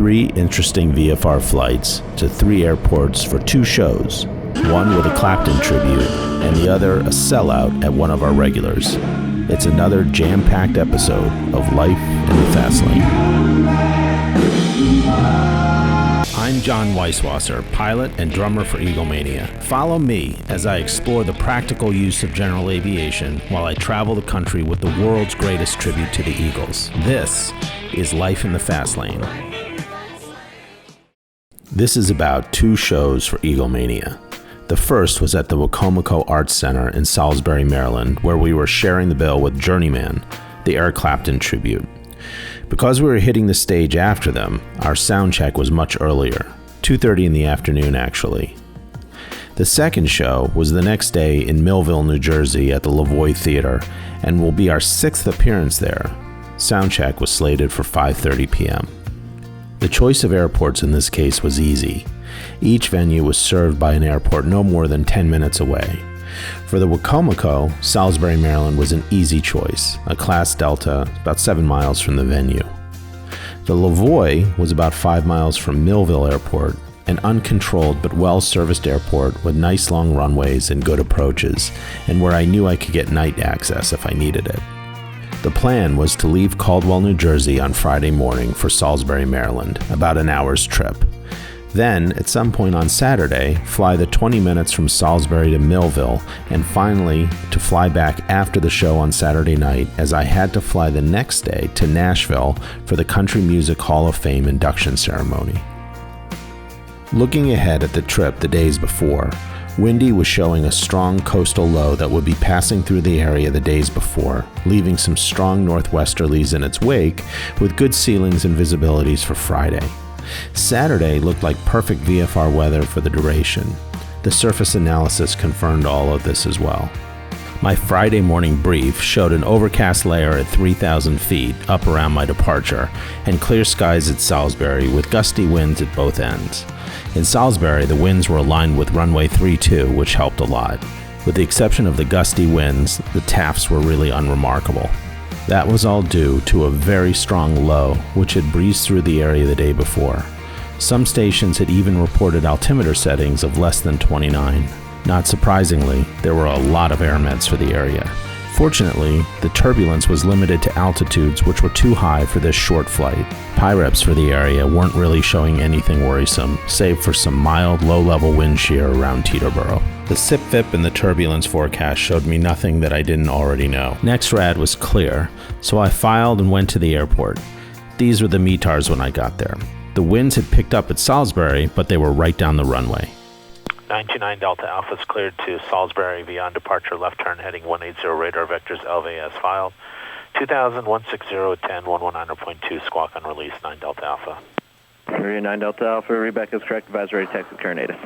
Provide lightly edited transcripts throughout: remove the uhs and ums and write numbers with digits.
3 interesting VFR flights to 3 airports for 2 shows, one with a Clapton tribute and the other a sellout at one of our regulars. It's another jam-packed episode of Life in the Fast Lane. I'm John Weisswasser, pilot and drummer for Eaglemania. Follow me as I explore the practical use of general aviation while I travel the country with the world's greatest tribute to the Eagles. This is Life in the Fast Lane. This is about 2 shows for Eaglemania. The first was at the Wicomico Arts Center in Salisbury, Maryland, where we were sharing the bill with Journeyman, the Eric Clapton tribute. Because we were hitting the stage after them, our sound check was much earlier, 2:30 in the afternoon actually. The second show was the next day in Millville, New Jersey at the Levoy Theater, and will be our 6th appearance there. Sound check was slated for 5:30 p.m. The choice of airports in this case was easy. Each venue was served by an airport no more than 10 minutes away. For the Wicomico, Salisbury, Maryland was an easy choice, a Class Delta about 7 miles from the venue. The Levoy was about 5 miles from Millville Airport, an uncontrolled but well-serviced airport with nice long runways and good approaches, and where I knew I could get night access if I needed it. The plan was to leave Caldwell, New Jersey on Friday morning for Salisbury, Maryland, about an hour's trip. Then, at some point on Saturday, fly the 20 minutes from Salisbury to Millville, and finally to fly back after the show on Saturday night, as I had to fly the next day to Nashville for the Country Music Hall of Fame induction ceremony. Looking ahead at the trip the days before, windy was showing a strong coastal low that would be passing through the area the days before, leaving some strong northwesterlies in its wake, with good ceilings and visibilities for Friday. Saturday looked like perfect VFR weather for the duration. The surface analysis confirmed all of this as well. My Friday morning brief showed an overcast layer at 3,000 feet up around my departure, and clear skies at Salisbury with gusty winds at both ends. In Salisbury, the winds were aligned with runway 32, which helped a lot. With the exception of the gusty winds, the TAFs were really unremarkable. That was all due to a very strong low, which had breezed through the area the day before. Some stations had even reported altimeter settings of less than 29. Not surprisingly, there were a lot of air meds for the area. Fortunately, the turbulence was limited to altitudes which were too high for this short flight. PIREPs for the area weren't really showing anything worrisome, save for some mild, low-level wind shear around Teterboro. The SIP-VIP in the turbulence forecast showed me nothing that I didn't already know. NEXRAD was clear, so I filed and went to the airport. These were the METARs when I got there. The winds had picked up at Salisbury, but they were right down the runway. 929 Delta Alpha is cleared to Salisbury beyond departure, left turn heading 180 radar vectors LVS filed. 2000 160 10 119.2 squawk on release 9 Delta Alpha. Meridian 9 Delta Alpha, Rebecca is correct, advisory text with current native.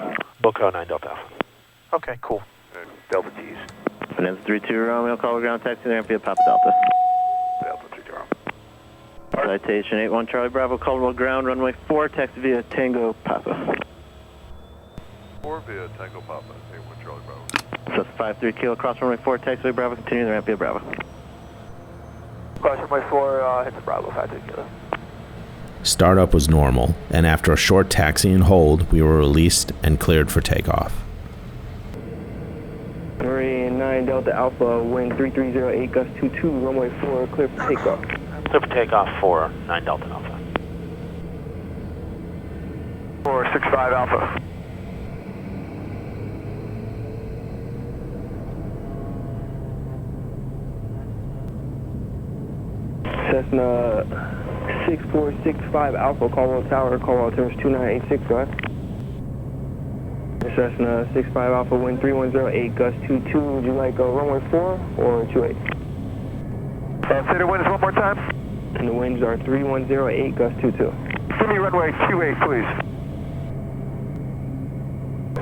Boco 9 Delta Alpha. Okay, cool. Delta T's. Vanessa 32 Romeo, call ground taxi there via Papa Delta. Delta 3 Romeo. Citation 81 Charlie Bravo, Caldwell ground, runway 4, taxi via Tango Papa. 4 via Tango Papa, 81 Charlie Bravo. So 53 Kilo, cross runway 4, taxi Bravo, continue the ramp via Bravo. Cross runway 4, hit the Bravo, 53 Kilo. Startup was normal, and after a short taxi and hold, we were released and cleared for takeoff. Meridian 9 Delta Alpha, wind 3308, gust 22, runway 4, clear for takeoff. Clear for takeoff 4, 9 Delta Alpha. 465 Alpha. Cessna 6465 Alpha, Caldwell Tower, Caldwell Terrace 2986, go ahead. Cessna 65 Alpha, wind 3108, gust 22, would you like runway 4 or 28? Say the winds one more time. And the winds are 3108, gust 22. Give me runway 28, please.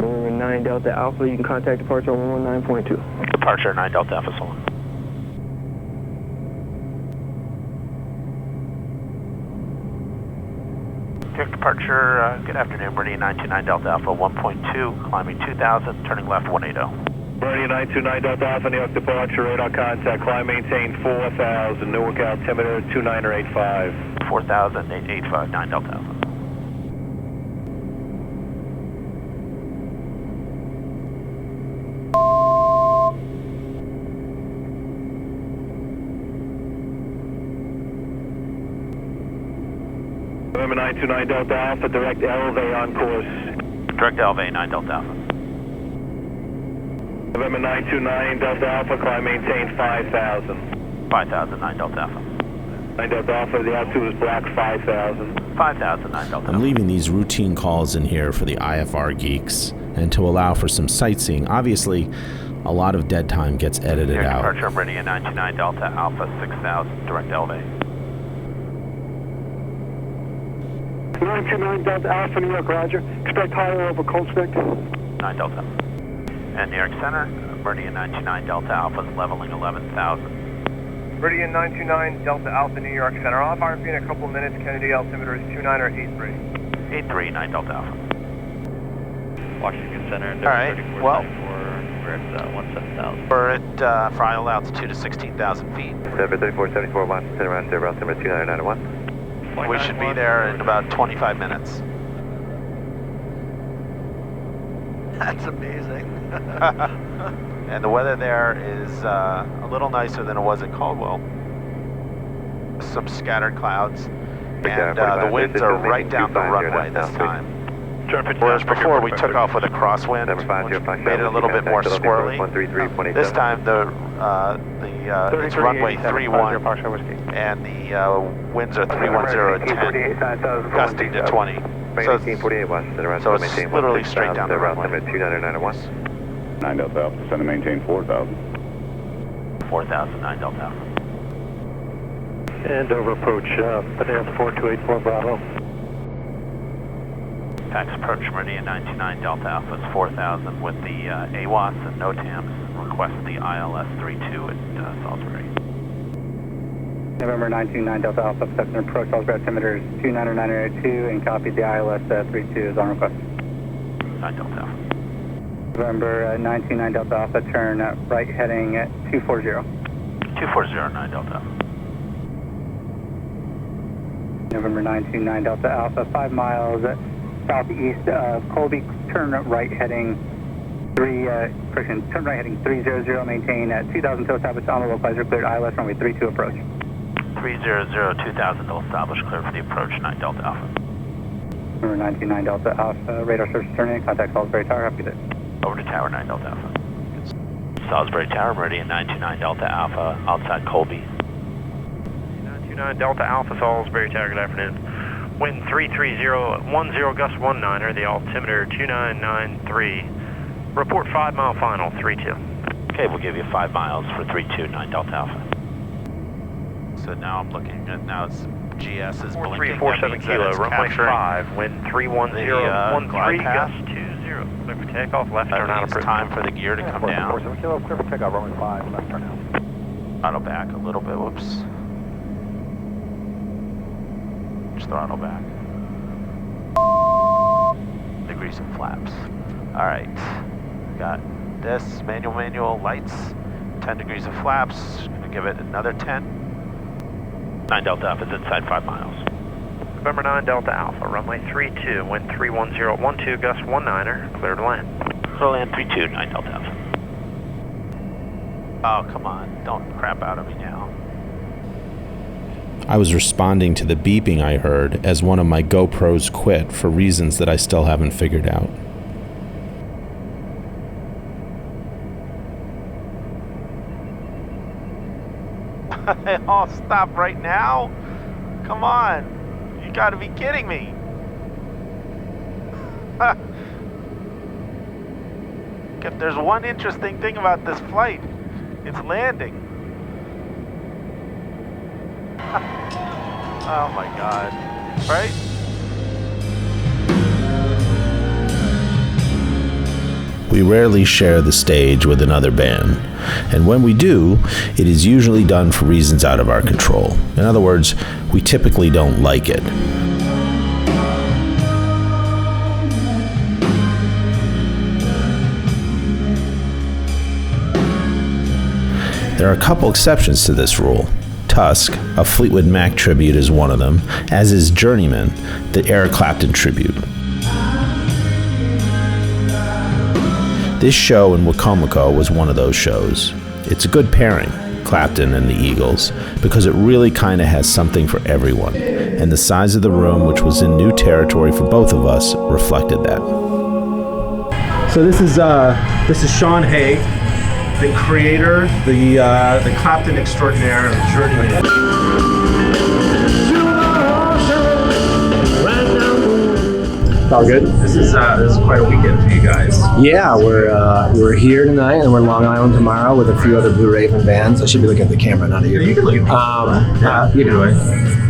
We're 9 Delta Alpha, you can contact departure on 119.2. Departure 9 Delta Alpha Solon. Departure, good afternoon, Meridian 929 Delta Alpha 1.2, climbing 2000, turning left 180. Meridian 929 Delta Alpha, New York departure, radar contact, climb maintain 4000, Newark altimeter 2985. 4000, 885, 9 Delta Alpha. November 929 Delta Alpha, direct LV on course. Direct LV, 9 Delta Alpha. November 929 Delta Alpha, climb maintain 5,000. 5,000, 9 Delta Alpha. 9 Delta Alpha, the altitude is black, 5,000. 5,000, 9 Delta Alpha. I'm leaving these routine calls in here for the IFR geeks and to allow for some sightseeing. Obviously, a lot of dead time gets edited out. Departure Meridian 929 Delta Alpha 6000, direct LV. 929 Delta Alpha, New York, roger. Expect higher over Cold Spec. 9 Delta. And New York Center, Meridian 929 Delta Alpha is leveling 11,000. Meridian 929 Delta Alpha, New York Center. I'll fire for you in a couple of minutes. Kennedy altimeter is 29 or 83. 83, 9 Delta Alpha. Washington Center. All right, well, we're at 17,000. we're at final altitude of 16,000 feet. 3474 Washington, around zero, altimeter 2991. We should be there in about 25 minutes. That's amazing. And the weather there is a little nicer than it was at Caldwell. Some scattered clouds, and the winds are right down the runway this time. Whereas before we took off with a crosswind, which made it a little bit more squirrely. This time it's runway 31, and the winds are 310 at 10, gusting to 20. So it's literally straight down the runway. 9 Delta Alpha, descend and maintain 4,000. 4,000, 9 Delta Alpha. And over approach, advance 4284 Bravo. Tax approach Meridian 929 Delta Alpha is 4,000 with the AWAS and NOTAMs. Request the ILS 32 at Salisbury. November 929 Delta Alpha, accepting approach, Salisbury altimeter is 299902 and copied the ILS 32 is on request. 9 Delta Alpha. November 929 Delta Alpha, turn right heading at 240. 240, 9 Delta Alpha. November 929 Delta Alpha, 5 miles southeast of Colby, turn right heading 300, maintain at 2,000 to establish on the localizer, cleared ILS runway 32 approach. 300, 2,000 to establish, clear for the approach, 9 Delta Alpha. November 929 Delta Alpha, radar search turning, contact Salisbury Tower, happy day. Over to Tower 9 Delta Alpha. Salisbury Tower, Meridian 929 Delta Alpha, outside Colby. 929 Delta Alpha, Salisbury Tower, good afternoon. Wind 330, 10 gust 19er, the altimeter 2993. Report 5 mile final, 32. Okay, we'll give you 5 miles for 329 Delta Alpha. So now I'm looking at, now it's GS is blinking. 4347 kilo, runway 5, wind 310, 13 gust 20. Clear for takeoff, left turn out It's time for the gear to come down. 47 kilo, clear for takeoff, runway 5, left turn out. Throttle back a little bit, whoops. Just throttle back. Degrees and flaps. All right, got this, manual lights, 10 degrees of flaps, gonna give it another 10. 9 Delta Alpha is inside 5 miles. November 9 Delta Alpha, runway 32, wind 310, 12 gust 19er, clear to land. Clear to land 32, 9 Delta Alpha. Oh, come on, don't crap out of me now. I was responding to the beeping I heard as one of my GoPros quit for reasons that I still haven't figured out. Oh, stop right now? Come on. You gotta be kidding me. If there's one interesting thing about this flight, it's landing. Oh my God. Right? We rarely share the stage with another band, and when we do, it is usually done for reasons out of our control. In other words, we typically don't like it. There are a couple exceptions to this rule. Tusk, a Fleetwood Mac tribute, is one of them, as is Journeyman, the Eric Clapton tribute. This show in Wicomico was one of those shows. It's a good pairing. Clapton and the Eagles because it really kind of has something for everyone, and the size of the room, which was in new territory for both of us, reflected that. So this is Sean Hay, the creator, the Clapton extraordinaire of Journeyman. All good. This is quite a weekend for you guys. Yeah, we're here tonight, and we're in Long Island tomorrow with a few other Blue Raven bands. I should be looking at the camera, not at you. Yeah, you can look at me.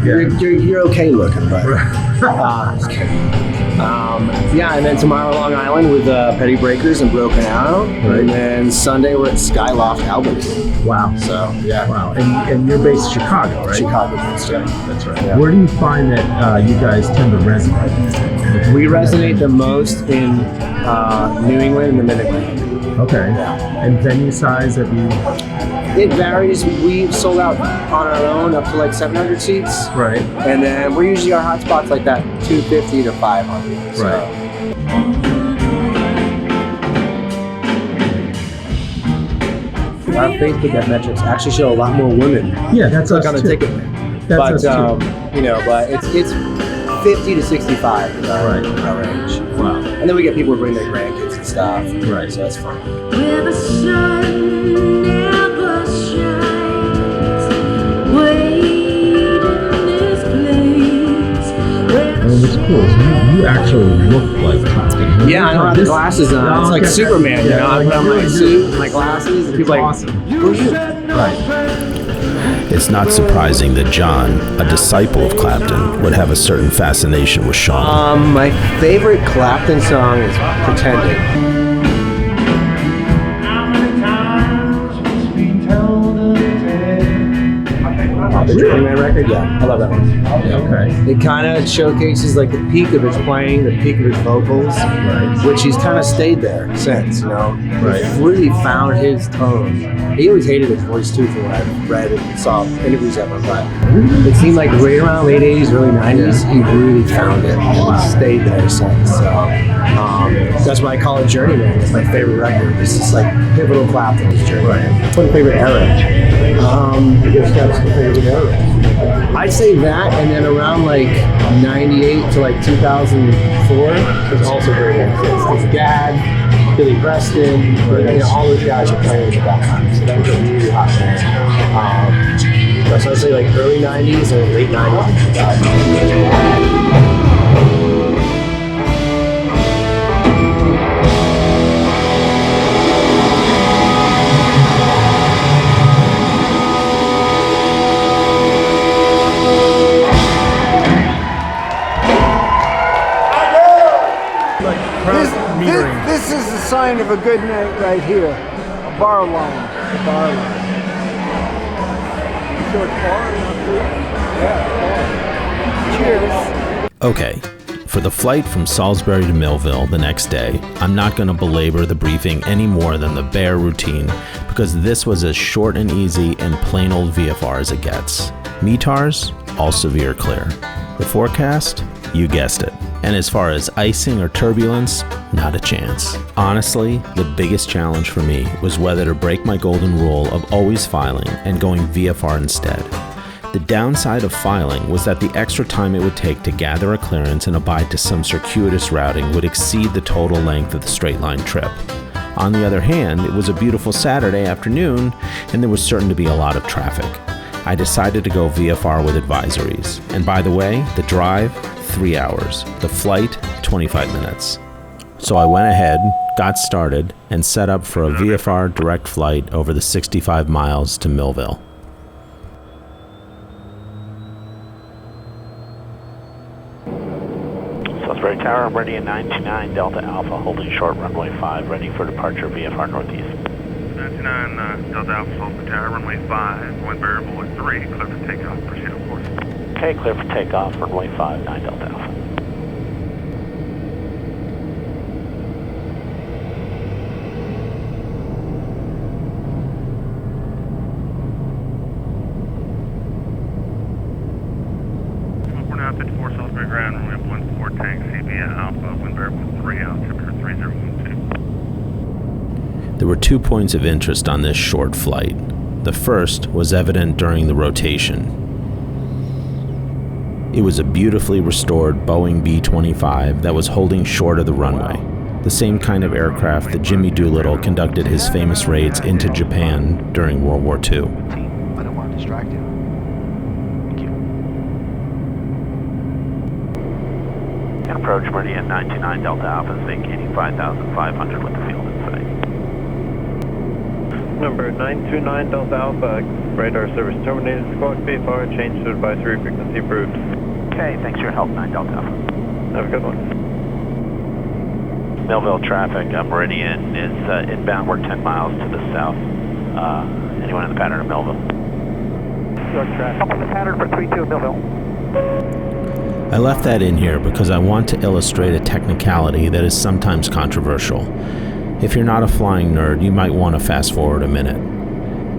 You're okay looking, but just kidding. Yeah, and then tomorrow Long Island with Petty Breakers and Broken Arrow, right. And then Sunday we're at Skyloft Albany. Wow. So yeah. Wow. And you're based in Chicago, right? Chicago based, yeah. That's right. Yeah. Where do you find that you guys tend to resonate? We resonate the most in New England and the Mid-Atlantic. Okay. Yeah. And venue size have you? It varies. We've sold out on our own up to like 700 seats. Right. And then we're usually our hot spots like that 250 to 500. So. Right. Our Facebook metrics actually show a lot more women. Yeah, that's like us on the too. ticket. That's but us too. but it's 50 to 65 is our range. Wow. And then we get people who bring their grandkids and stuff. Right. So that's fun. Where the sun never shines, wait in this place. It's cool. You actually look like Clapton. Yeah, I know. I have the glasses on. It's like Superman, you know. I put on my suit and my glasses, and people are like, awesome. Who are you? Right. It's not surprising that John, a disciple of Clapton, would have a certain fascination with Sean. My favorite Clapton song is Pretending. The Journeyman record, yeah, I love that one. Yeah, okay. It kind of showcases like the peak of his playing, the peak of his vocals, Right. which he's kind of stayed there since, you know. Right. He's really found his tone. He always hated his voice too, from what I've read and saw interviews of him, but it seemed like right around late 80s, early 90s, he really found it and stayed there since. So that's why I call it Journeyman. It's my favorite record. It's just like pivotal Clapton's Journeyman. What's your favorite era? I'd say that, and then around like 98 to like 2004 is also very good. It's Gad, Billy Preston, all those guys are playing at that time. So that was a really hot band. So I'd say like early 90s and late 90s and 2000s. This is the sign of a good night right here. A bar line. A bar line. So it's bar enough. Yeah, bar. Cheers. Okay, for the flight from Salisbury to Millville the next day, I'm not going to belabor the briefing any more than the bare routine because this was as short and easy and plain old VFR as it gets. METARs, all severe clear. The forecast? You guessed it. And as far as icing or turbulence, not a chance. Honestly, the biggest challenge for me was whether to break my golden rule of always filing and going VFR instead. The downside of filing was that the extra time it would take to gather a clearance and abide to some circuitous routing would exceed the total length of the straight line trip. On the other hand, it was a beautiful Saturday afternoon and there was certain to be a lot of traffic. I decided to go VFR with advisories. And by the way, the drive, 3 hours. The flight, 25 minutes. So I went ahead, got started, and set up for a VFR direct flight over the 65 miles to Millville. Salisbury Tower, Meridian 929 Delta Alpha, holding short runway 5, ready for departure VFR Northeast. 99 Delta Alpha, Salisbury Tower, runway 5, wind variable at 3, clear for takeoff, proceed on course. Okay, clear for takeoff, runway 5, 9 Delta Alpha. Now 54 Salisbury ground, runway 14 tank, KCDW Alpha, wind variable 3, altimeter 3012. There were 2 points of interest on this short flight. The first was evident during the rotation. It was a beautifully restored Boeing B-25 that was holding short of the runway, the same kind of aircraft that Jimmy Doolittle conducted his famous raids into Japan during World War II. I don't want to distract you. Thank you. And approach Meridian 929 Delta Alpha is vacating 5,500 with the field in sight. Number 929 Delta Alpha, radar service terminated, squawk VFR, change to advisory frequency approved. Okay, thanks for your help, 9 Delta Alpha. Have a good one. Millville traffic, Meridian is inbound, we're 10 miles to the south. Anyone in the pattern of Millville? Up on the pattern for 32 Millville. I left that in here because I want to illustrate a technicality that is sometimes controversial. If you're not a flying nerd, you might want to fast forward a minute.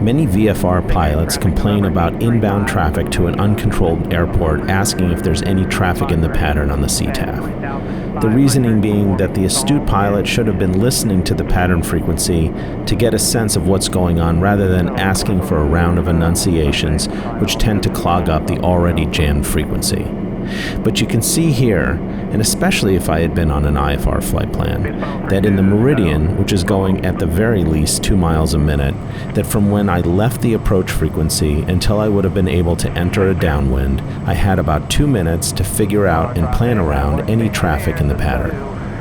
Many VFR pilots complain about inbound traffic to an uncontrolled airport asking if there's any traffic in the pattern on the CTAF. The reasoning being that the astute pilot should have been listening to the pattern frequency to get a sense of what's going on rather than asking for a round of enunciations which tend to clog up the already jammed frequency. But you can see here, and especially if I had been on an IFR flight plan, that in the Meridian, which is going at the very least 2 miles a minute, that from when I left the approach frequency until I would have been able to enter a downwind, I had about 2 minutes to figure out and plan around any traffic in the pattern.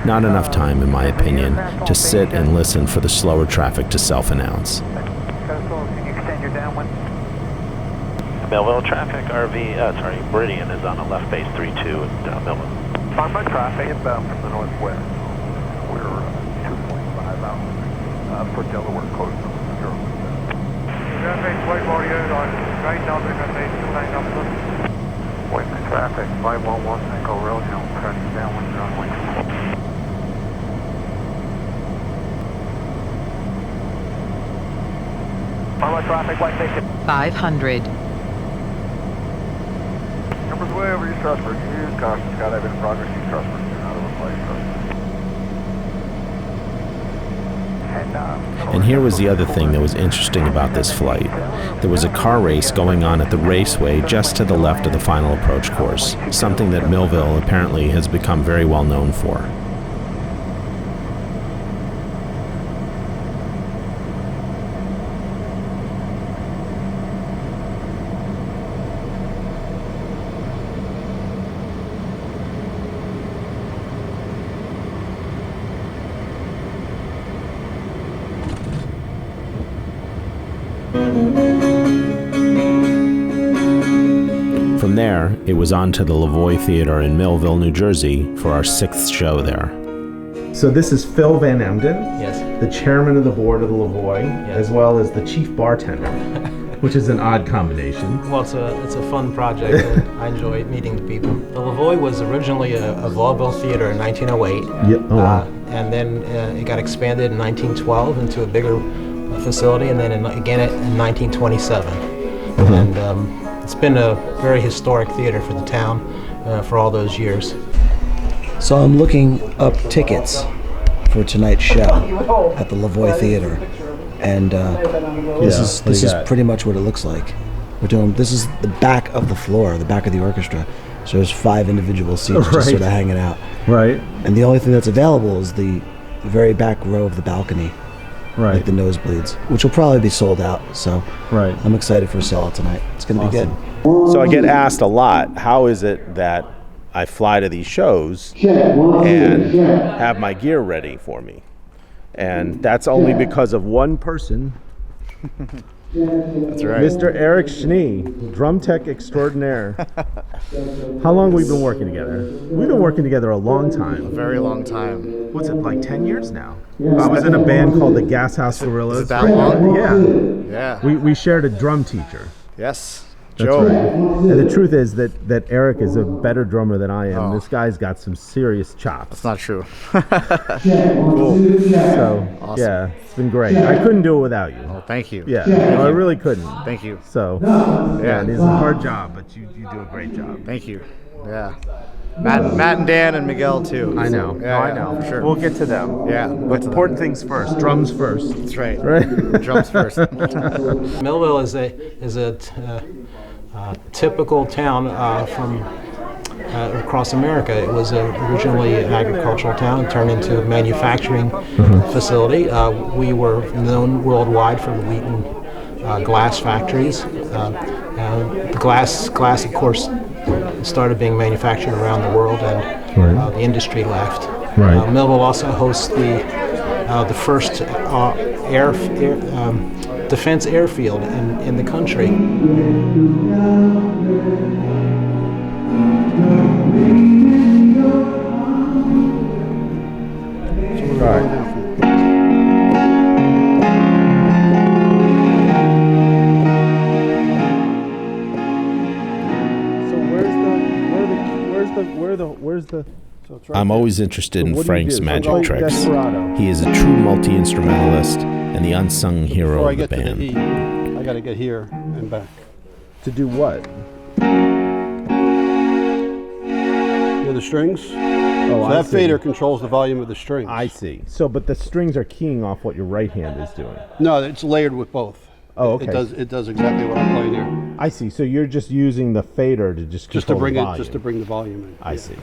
Not enough time, in my opinion, to sit and listen for the slower traffic to self-announce. Can you extend your downwind? Millville traffic, Meridian is on a left base 32 at Millville. On my traffic, inbound from the northwest. We're 2.5 out for Delaware, close to 0%. Traffic, white audio on right now, they're going to make 29 up. Wait, traffic, 511, Echo Rail, traffic downwind runway. On my traffic, white station. 500. Numbers way over East Strasburg. Use caution. Skydive in progress. East Strasburg. You're not over flight. And here was the other thing that was interesting about this flight. There was a car race going on at the raceway just to the left of the final approach course, something that Millville apparently has become very well known for. From there, it was on to the Levoy Theater in Millville, New Jersey for our 6th show there. So this is Phil Van Emden, Yes. the chairman of the board of the Levoy, Yes. as well as the chief bartender, which is an odd combination. Well, it's a fun project. And I enjoy meeting the people. The Levoy was originally a vaudeville theater in 1908. Yep. Oh, wow. And then it got expanded in 1912 into a bigger facility, and then again in 1927. Mm-hmm. And it's been a very historic theater for the town for all those years. So I'm looking up tickets for tonight's show at the Levoy Theater, and this is pretty much what it looks like. This is the back of the floor, the back of the orchestra. So there's 5 individual seats just sort of hanging out. Right. And the only thing that's available is the very back row of the balcony. Right. Like the nosebleeds, which will probably be sold out. So right. I'm excited for a sellout tonight. It's going to be good. So I get asked a lot, how is it that I fly to these shows and have my gear ready for me? And that's only because of one person. That's right. Mr. Eric Schnee, drum tech extraordinaire. How long have we been working together? We've been working together a long time. A very long time. What's it, like 10 years now? I was in a band called the Gas House Gorillas. Is it that long? Yeah. Yeah. We shared a drum teacher. Yes. That's Joe. right. And the truth is that Eric is a better drummer than I am. Oh. This guy's got some serious chops. That's not true. Cool. So, awesome. Yeah, it's been great. I couldn't do it without you. Oh, thank you. Yeah, Thank no, I you. really couldn't. Thank you. So, Yeah. it's a hard job, but you do a great job. Thank you. Yeah. Matt and Dan and Miguel too. I know. Yeah, I know. for sure. We'll get to them. Yeah. But important things first. Drums first. That's right. Right. Drums first. Millville is a typical town from across America. It was originally an agricultural town, turned into a manufacturing facility. We were known worldwide for the wheat and glass factories. Glass, of course, started being manufactured around the world, and the industry left. Right. Millville also hosts the first defense airfield in the country. I'm always interested in what do you Frank's do? magic So tricks. Desperado. He is a true multi-instrumentalist and the unsung hero Before I of the get to band. the E, I got to get here and back. To do what? Hear the strings? Oh, So that fader controls the volume of the strings. I see. So, but the strings are keying off what your right hand is doing. No, it's layered with both. Oh, okay. It does exactly what I'm playing here. I see. So you're just using the fader to just to control bring the it, volume. just to bring the volume in. I see.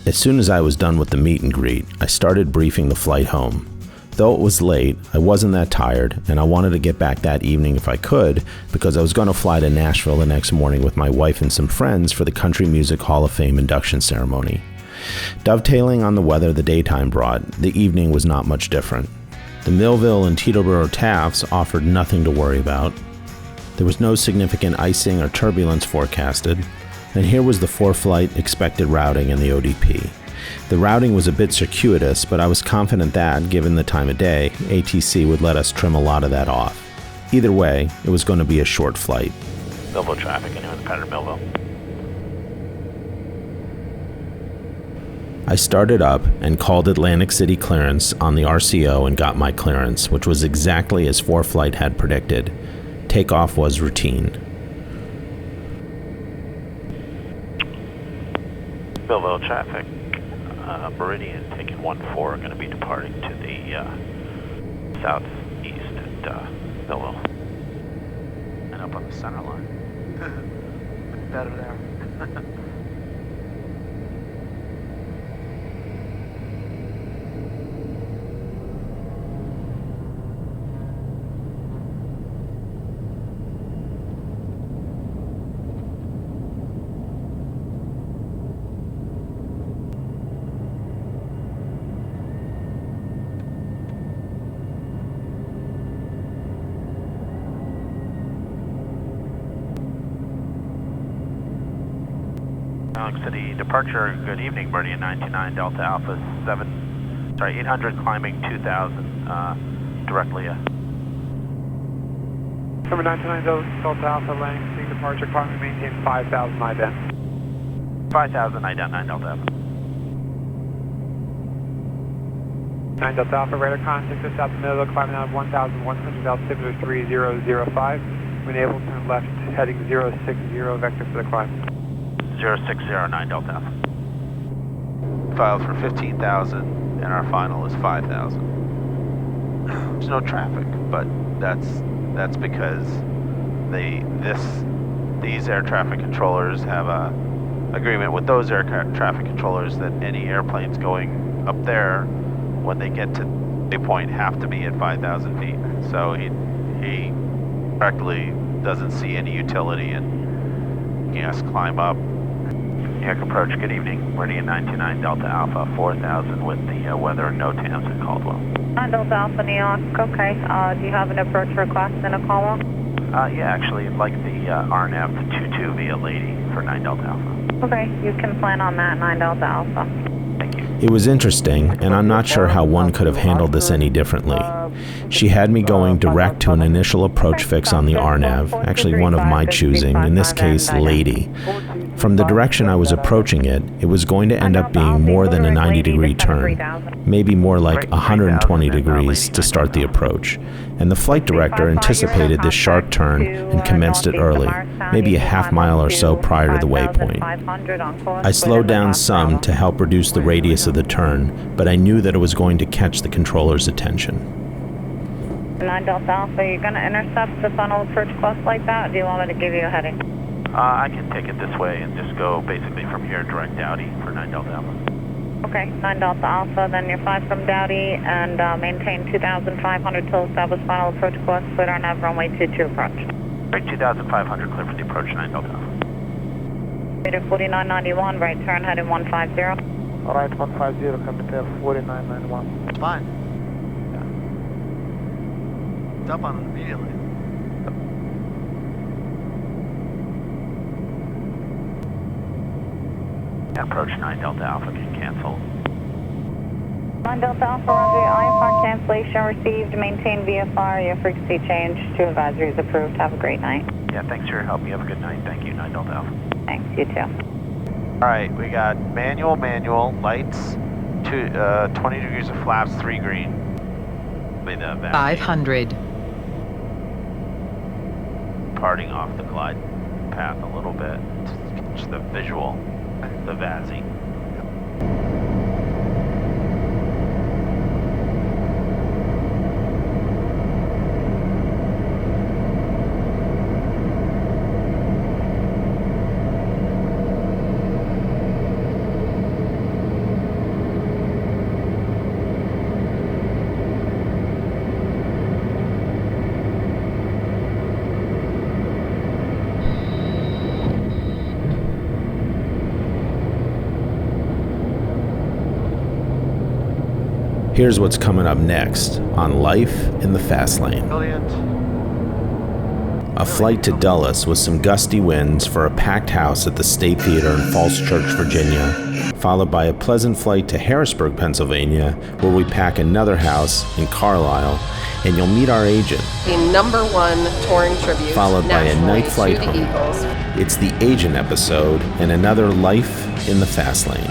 As soon as I was done with the meet and greet, I started briefing the flight home. Though it was late, I wasn't that tired, and I wanted to get back that evening if I could, because I was going to fly to Nashville the next morning with my wife and some friends for the Country Music Hall of Fame induction ceremony. Dovetailing on the weather the daytime brought, the evening was not much different. The Millville and Teterboro TAFs offered nothing to worry about. There was no significant icing or turbulence forecasted, and here was the for-flight expected routing in the ODP. The routing was a bit circuitous, but I was confident that, given the time of day, ATC would let us trim a lot of that off. Either way, it was going to be a short flight. Millville traffic, anyone pattern Millville. I started up and called Atlantic City clearance on the RCO and got my clearance, which was exactly as for-flight had predicted. Takeoff was routine. Millville traffic, Meridian taking 1-4, going to be departing to the southeast at Millville. And up on the center line. Better there. City departure, good evening, Meridian 929 Delta Alpha 800 climbing 2000 directly. Number 929 Delta Alpha landing, departure, climbing, maintain 5,000 ident. 5,000 ident, 9 Delta Alpha. 9 Delta Alpha, radar contact to south of Millville, climbing out of 1,100, altimeter 3005. When able, turn left, heading 060, vector for the climb. 0609 Delta Alpha. Filed for 15,000 and our final is 5,000. There's no traffic, but that's because these air traffic controllers have a agreement with those air traffic controllers that any airplanes going up there, when they get to a point, have to be at 5,000 feet. So he practically doesn't see any utility in making us climb up. New York approach, good evening. Meridian 929 Delta Alpha 4000 with the weather and NOTAMs in Caldwell. Delta Alpha New York, okay. Do you have an approach request in a Caldwell? Yeah, actually, I'd like the RNAV 22 via Lady for 9 Delta Alpha. Okay, you can plan on that, 9 Delta Alpha. It was interesting, and I'm not sure how one could have handled this any differently. She had me going direct to an initial approach fix on the RNAV, actually one of my choosing, in this case, Lady. From the direction I was approaching it, it was going to end up being more than a 90-degree turn, maybe more like 120 degrees to start the approach. And the flight director anticipated this sharp turn and commenced it early, maybe a half mile or so prior to the waypoint. I slowed down some to help reduce the radius of the turn, but I knew that it was going to catch the controller's attention. 9 Delta Alpha, are you going to intercept the final approach course like that, or do you want me to give you a heading? I can take it this way and just go basically from here direct Dowdy for 9 Delta Alpha. Okay, 9 Delta Alpha, then you're 5 from Dowdy and maintain 2,500 till establish final approach course, clear on nav runway 22 approach. Right, 2,500 clear for the approach 9 Delta Alpha. Radar 4991, right turn heading 150. Alright, 150, coming to 4991. It's fine. It's up on it immediately. Approach 9 Delta Alpha can cancel. 9 Delta Alpha, Roger, IFR cancellation received. Maintain VFR. Your frequency change to advisories approved. Have a great night. Yeah, thanks for your help. You have a good night. Thank you, 9 Delta Alpha. Thanks, you too. Alright, we got manual, lights, 20 degrees of flaps, 3 green. 500. Parting off the glide path a little bit. Just the visual, the VASI. Here's what's coming up next on Life in the Fast Lane. A flight to Dulles with some gusty winds for a packed house at the State Theater in Falls Church, Virginia, followed by a pleasant flight to Harrisburg, Pennsylvania, where we pack another house in Carlisle, and you'll meet our agent. The #1 touring tribute. Followed by a night flight to the home. Eagles. It's the agent episode and another Life in the Fast Lane.